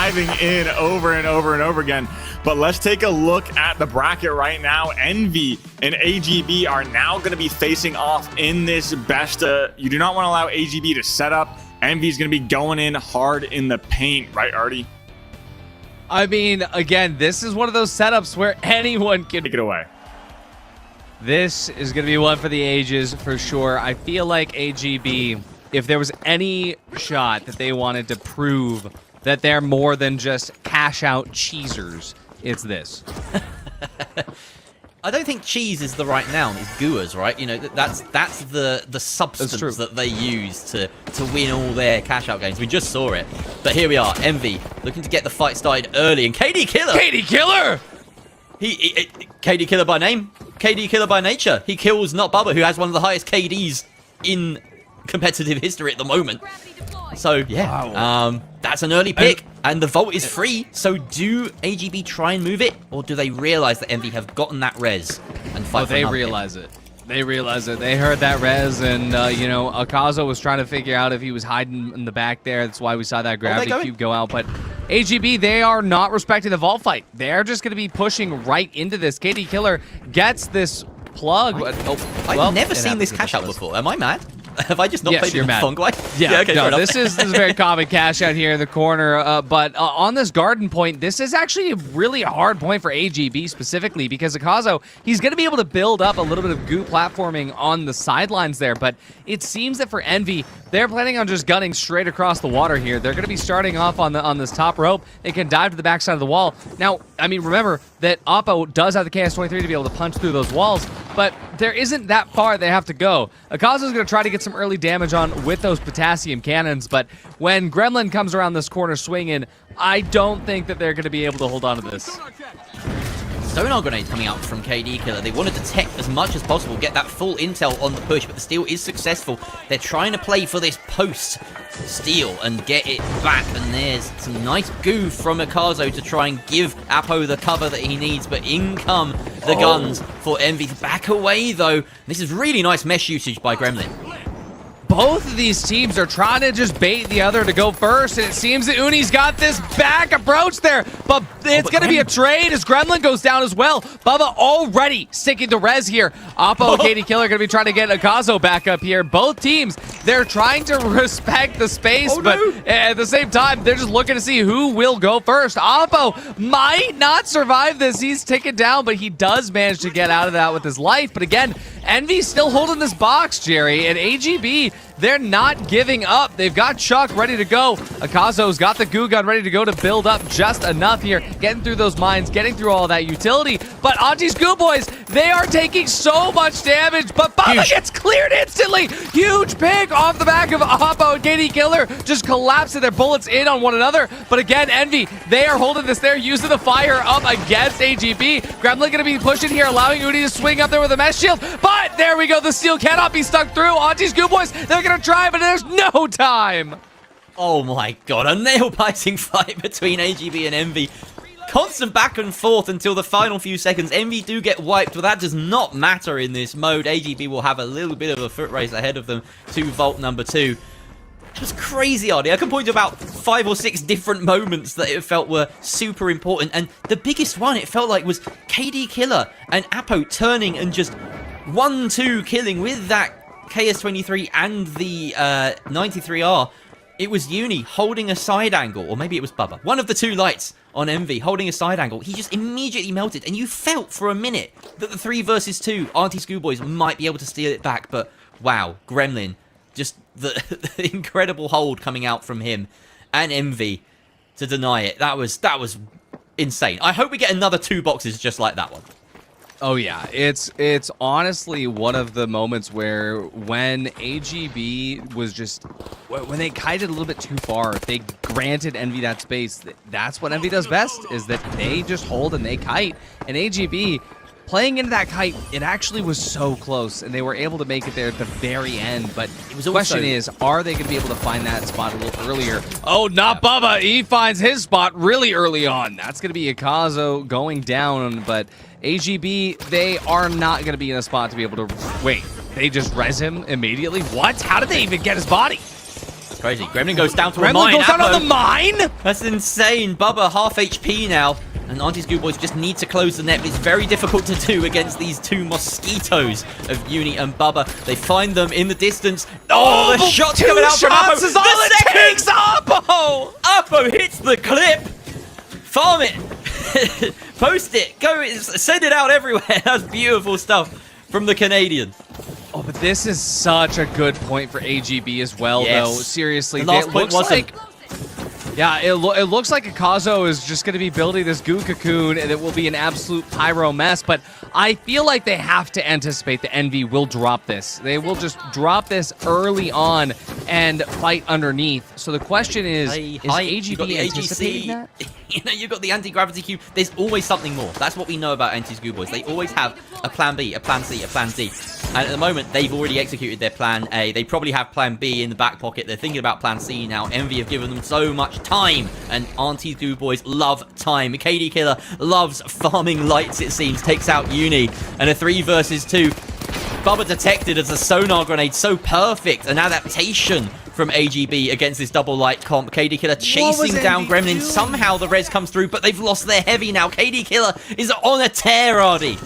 diving in over and over and over again. But let's take a look at the bracket right now. Envy and AGB are now going to be facing off in this best. You do not want to allow AGB to set up. Envy is going to be going in hard in the paint, right, Artie? I mean, again, this is one of those setups where anyone can take it away. This is going to be one for the ages for sure. I feel like AGB, if there was any shot that they wanted to prove that they're more than just cash out cheesers, it's this. I don't think cheese is the right noun. It's gooers, right? You know, that's the substance that they use to win all their cash out games. We just saw it. But here we are, Envy looking to get the fight started early, and KD Killer. KD Killer. KD Killer by name, KD Killer by nature. He kills not Bubba, who has one of the highest KDs in competitive history at the moment. So yeah, wow. That's an early pick, and the vault is free. So do AGB try and move it, or do they realize that Envy have gotten that res and fight? Oh, they realize it. They realize it. They heard that res, and you know, Akazo was trying to figure out if he was hiding in the back there. That's why we saw that gravity cube go out. But AGB, they are not respecting the vault fight. They're just going to be pushing right into this. KD Killer gets this plug. I've never seen this cash out before. Am I mad? Have I just not played the Funk way? Yeah, okay, no, this is a very common cash out here in the corner. But on this garden point, this is actually a really hard point for AGB specifically, because Akazo, he's going to be able to build up a little bit of goo platforming on the sidelines there. But it seems that for Envy, they're planning on just gunning straight across the water here. They're going to be starting off on this top rope. They can dive to the backside of the wall. Now, I mean, remember that Oppo does have the KS-23 to be able to punch through those walls, but there isn't that far they have to go. Akazo's going to try to get some early damage on with those potassium cannons, but when Gremlin comes around this corner swinging, I don't think that they're going to be able to hold on to this. Sonar grenade coming out from KD Killer. They wanted to tech as much as possible, get that full intel on the push, but the steal is successful. They're trying to play for this post steal and get it back, and there's some nice goo from Akazo to try and give Apo the cover that he needs, but in come the guns for Envy. Back away though. This is really nice mesh usage by Gremlin. Both of these teams are trying to just bait the other to go first, and it seems that Uni's got this back approach there, but it's going to be a trade as Gremlin goes down as well. Bubba already sticking to res here. Oppo and KD Killer are going to be trying to get Akazo back up here. Both teams, they're trying to respect the space, but at the same time, they're just looking to see who will go first. Oppo might not survive this. He's taken down, but he does manage to get out of that with his life. But again, Envy's still holding this box, Jerry, and AGB, they're not giving up. They've got Chuck ready to go. Akazo's got the goo gun ready to go to build up just enough here, getting through those mines, getting through all that utility. But Auntie's Goo Boys, they are taking so much damage, but Bubba gets cleared instantly. Huge pick off the back of Oppo and KD Killer, just collapsing their bullets in on one another. But again, Envy, they are holding this there, using the fire up against AGB. Gremlin gonna be pushing here, allowing Uni to swing up there with a mesh shield. But there we go, the steal cannot be stuck through. Auntie's Goo Boys, they're gonna try, but there's no time. Oh my god, a nail-biting fight between AGB and Envy. Constant back and forth until the final few seconds. Envy do get wiped, but that does not matter in this mode. AGB will have a little bit of a foot race ahead of them to vault number 2. It was crazy, Artie. I can point to about 5 or 6 different moments that it felt were super important, and the biggest one it felt like was KD Killer and Apo turning and just 1-2 killing with that KS-23 and the 93R. It was Uni holding a side angle, or maybe it was Bubba. One of the two lights on Envy holding a side angle. He just immediately melted, and you felt for a minute that the 3 versus 2 Auntie Schoolboys might be able to steal it back, but wow, Gremlin, just the incredible hold coming out from him and Envy to deny it. That was insane. I hope we get another 2 boxes just like that one. Oh yeah, it's honestly one of the moments where when AGB was just, when they kited a little bit too far, they granted Envy that space. That's what Envy does best, is that they just hold and they kite. And AGB, playing into that kite, it actually was so close, and they were able to make it there at the very end. But the question is, are they going to be able to find that spot a little earlier? Oh, not Bubba. He finds his spot really early on. That's going to be Akazo going down, but AGB, they are not going to be in a spot to be able to... Wait, they just res him immediately? What? How did they even get his body? That's crazy. Gremlin goes down to a Gremlin mine. goes down Appo. on the mine? That's insane. Bubba, half HP now. And Auntie Schoolboys just need to close the net, but it's very difficult to do against these two mosquitoes of Uni and Bubba. They find them in the distance. Oh, the shot's coming out from Appo. Is all it takes, Appo! Appo hits the clip. Farm it. Post it. Go. Send it out everywhere. That's beautiful stuff from the Canadian. Oh, but this is such a good point for AGB as well, Yes. though. Seriously, The last it point looks wasn't. like... Yeah, it looks like Akazo is just going to be building this goo cocoon and it will be an absolute pyro mess, but I feel like they have to anticipate that Envy will drop this. They will just drop this early on and fight underneath. So the question is AGB anticipating that? You know, you've got the anti-gravity cube. There's always something more. That's what we know about anti-Schoolboys. They always have a plan B, a plan C, a plan D. And at the moment, they've already executed their plan A. They probably have plan B in the back pocket. They're thinking about plan C now. Envy have given them so much time. And Auntie Schoolboys love time. KD Killer loves farming lights, it seems. Takes out Uni. And a 3 versus 2. Bubba detected as a sonar grenade. So perfect. An adaptation from AGB against this double light comp. KD Killer chasing down Gremlin. Doing? Somehow the res comes through, but they've lost their heavy now. KD Killer is on a tear, Ardy.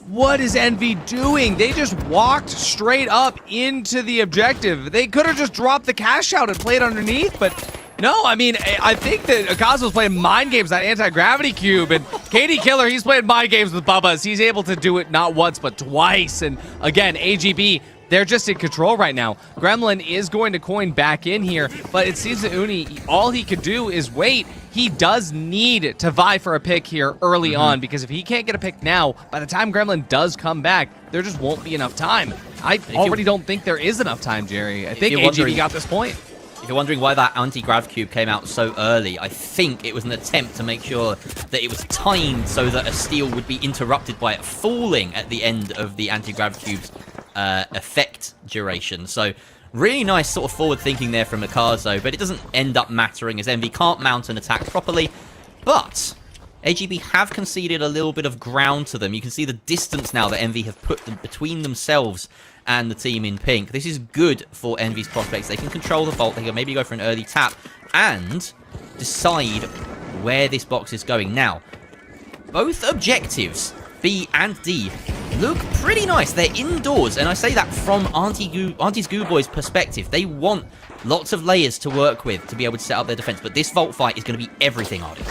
What is Envy doing? They just walked straight up into the objective. They could have just dropped the cash out and played underneath, but no, I mean, I think that Akazo's playing mind games, that anti-gravity cube, and KD Killer, he's playing mind games with Bubba's. He's able to do it not once, but twice, and again, AGB, they're just in control right now. Gremlin is going to coin back in here, but it seems that Uni, all he could do is wait. He does need to vie for a pick here early on, because if he can't get a pick now, by the time Gremlin does come back, there just won't be enough time. I already don't think there is enough time, Jerry. I think AGB got this point. If you're wondering why that anti-grav cube came out so early, I think it was an attempt to make sure that it was timed so that a steal would be interrupted by it falling at the end of the anti-grav cube's effect duration. So really nice sort of forward thinking there from Akazo, but it doesn't end up mattering as Envy can't mount an attack properly. But AGB have conceded a little bit of ground to them. You can see the distance now that Envy have put them between themselves and the team in pink. This is good for Envy's prospects. They can control the vault. They can maybe go for an early tap and decide where this box is going. Now, both objectives, B and D, look pretty nice. They're indoors, and I say that from Auntie Schoolboy's perspective. They want lots of layers to work with to be able to set up their defense, but this vault fight is going to be everything, Artie.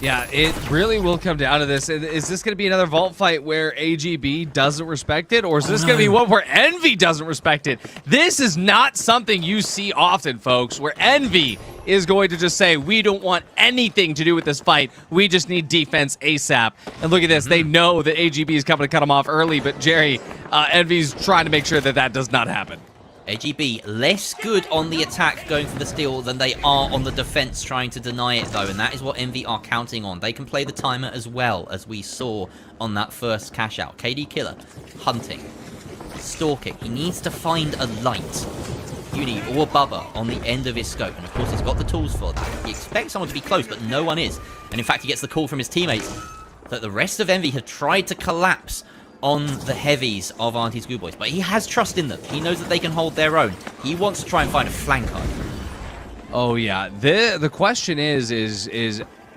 Yeah, it really will come down to this. Is this going to be another vault fight where AGB doesn't respect it? Or is this going to be one where Envy doesn't respect it? This is not something you see often, folks, where Envy is going to just say, we don't want anything to do with this fight. We just need defense ASAP. And look at this. They know that AGB is coming to cut them off early, but Jerry, Envy's trying to make sure that that does not happen. AGB less good on the attack going for the steal than they are on the defense trying to deny it though, and that is what Envy are counting on. They can play the timer as well, as we saw on that first cash out. KD Killer hunting, stalking. He needs to find a light, Uni or Bubba on the end of his scope, and of course he's got the tools for that. He expects someone to be close, but no one is, and in fact he gets the call from his teammates that the rest of Envy have tried to collapse on the heavies of Auntie Schoolboys, but he has trust in them. He knows that they can hold their own. He wants to try and find a flanker. Oh yeah, the question is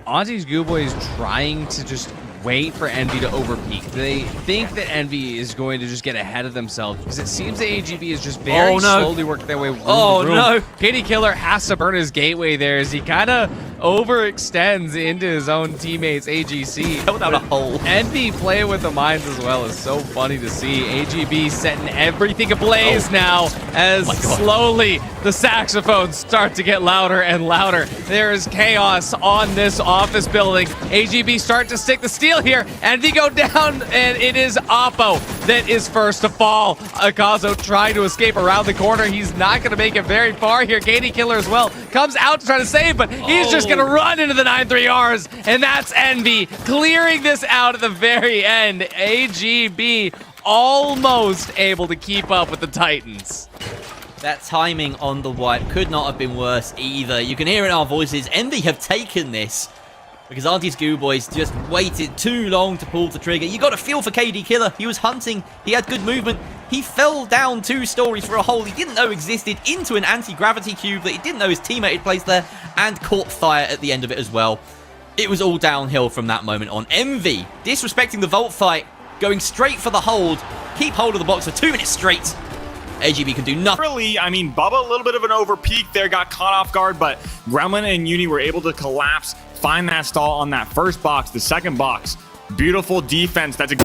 Auntie Schoolboys trying to just wait for Envy to overpeak? Do they think that Envy is going to just get ahead of themselves? Because it seems that AGB is just very slowly working their way room to room. No. KD Killer has to burn his gateway there as he kind of overextends into his own teammates, AGC. Held out a hole. Envy playing with the mines as well is so funny to see. AGB setting everything ablaze now as slowly the saxophones start to get louder and louder. There is chaos on this office building. AGB start to stick the steal here. Envy go down, and it is Oppo that is first to fall. Akazo trying to escape around the corner. He's not going to make it very far here. KD Killer as well comes out to try to save, but he's just going to run into the 9-3Rs, and that's Envy clearing this out at the very end. AGB almost able to keep up with the Titans. That timing on the wipe could not have been worse either. You can hear in our voices, Envy have taken this because Auntie's Goo Boys just waited too long to pull the trigger. You got a feel for KD Killer. He was hunting. He had good movement. He fell down 2 stories for a hole he didn't know existed into an anti-gravity cube that he didn't know his teammate had placed there, and caught fire at the end of it as well. It was all downhill from that moment on. Envy disrespecting the Vault fight, going straight for the hold. Keep hold of the box for 2 minutes straight. AGB can do nothing. Really, I mean, Bubba, a little bit of an over peak there, got caught off guard, but Gremlin and Uni were able to collapse, find that stall on that first box, the second box. Beautiful defense. That's a